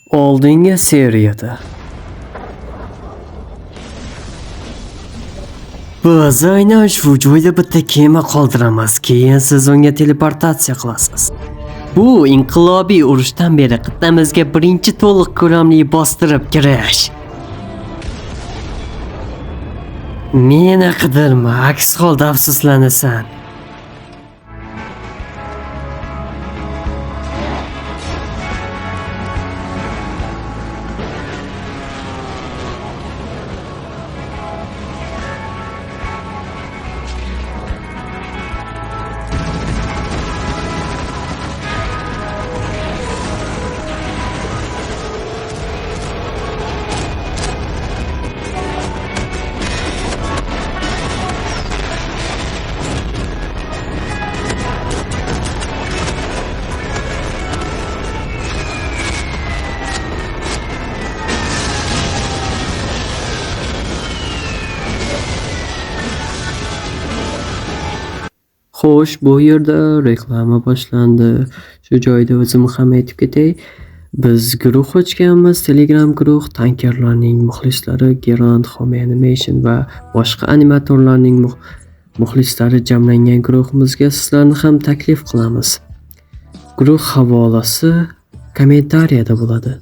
Oldingi seriyada biz aynan shu joyda bitta kema qoldiramiz, keyin siz unga teleportatsiya qilasiz. Bu inqilobiy urushdan beri qit'amizga birinchi to'liq ko'lamli bostirib kirish. Meni qidirma, aks holda afsuslanasan. Xo'sh, bu yerda reklama boshlandi. Shu joyda o'zim ham aytib ketay. Biz guruh ochganmiz, Telegram guruh, tankerlarning muxlislari, Gerant Home Animation va boshqa animatorlarning muxlislari jamlangan guruhimizga sizlarni ham taklif qilamiz. Guruh havolasi kommentariyada bo'ladi.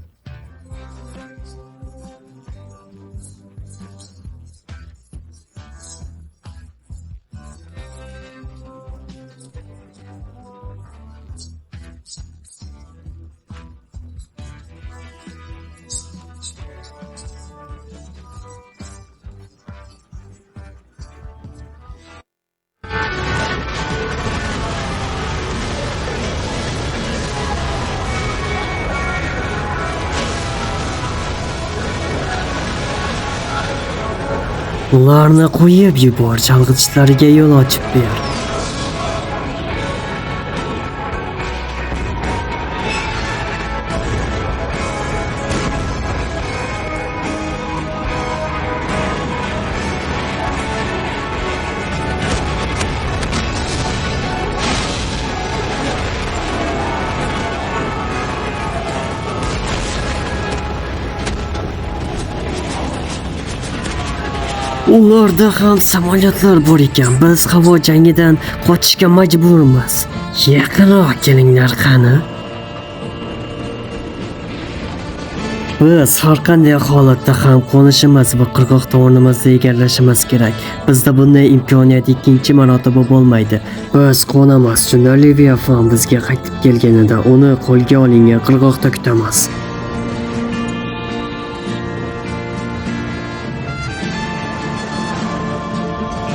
Ularni qo'yib yubor, chalg'ichlariga yo'l ochib ber. Ularda ham samolyotlar bor ekan. Biz havo jangidan qochishga majburmiz. Yaqinroq kelinglar qani. Biz har qanday holatda ham qo'nishimiz va qirg'oq tomonimizni egallashimiz kerak. Bizda bunday imkoniyat ikkinchi marotaba bo'lmaydi. Biz qo'namiz. Shunda Leviathan bizga qaytib kelganida uni qo'lga olingan qirg'oqda kutamiz.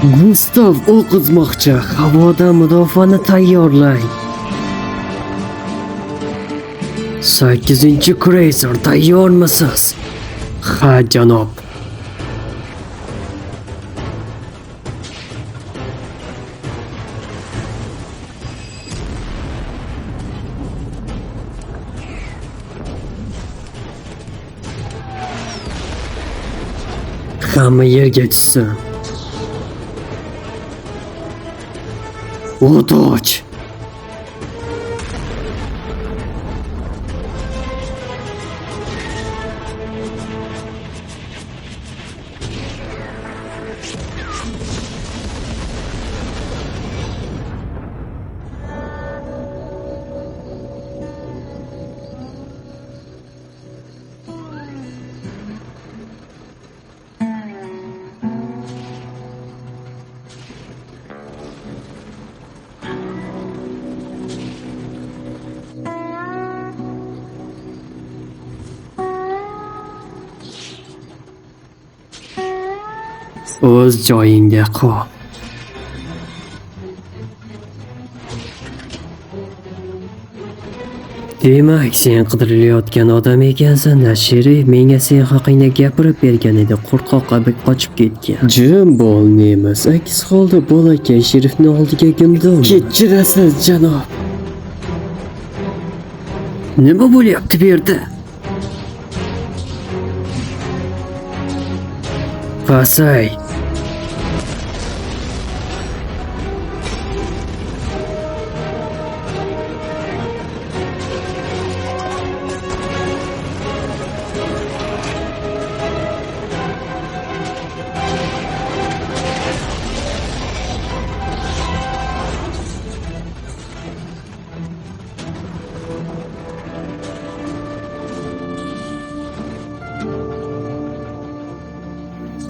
Gustav o'q uzmoqchi. Havoda mudofaani tayyorlang. 8-kreyser tayyormisiz? Ha, janob. Hamma yerga tushsin. O't och. O'z joyingda qol. Demak, sen qidirilayotgan odam ekansan. Sherif menga sen haqingda gapirib bergan edi. Qo'rqoqqa qochib ketgan. Jim bo'l, nemis. Aks holda bolakay Sherifni oldiga gimdim. Kechirasiz, janob. Nima bo'lyapti bu yerda? Pasay.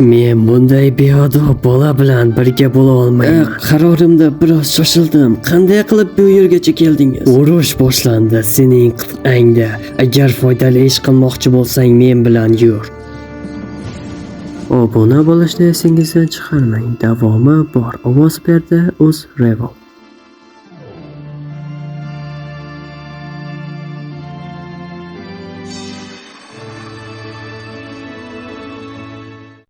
Men bunday beodob bola bilan birga bo'la olmayman. Qarorimda biroz shoshildim. Qanday qilib bu yergacha keldingiz? Urush boshlandi sening qit'angda. Agar foydali ish qilmoqchi bo'lsang, men bilan yur. Obuna bo'lishni esingizdan chiqarmang. Davomi bor. Ovoz berdi Revolt.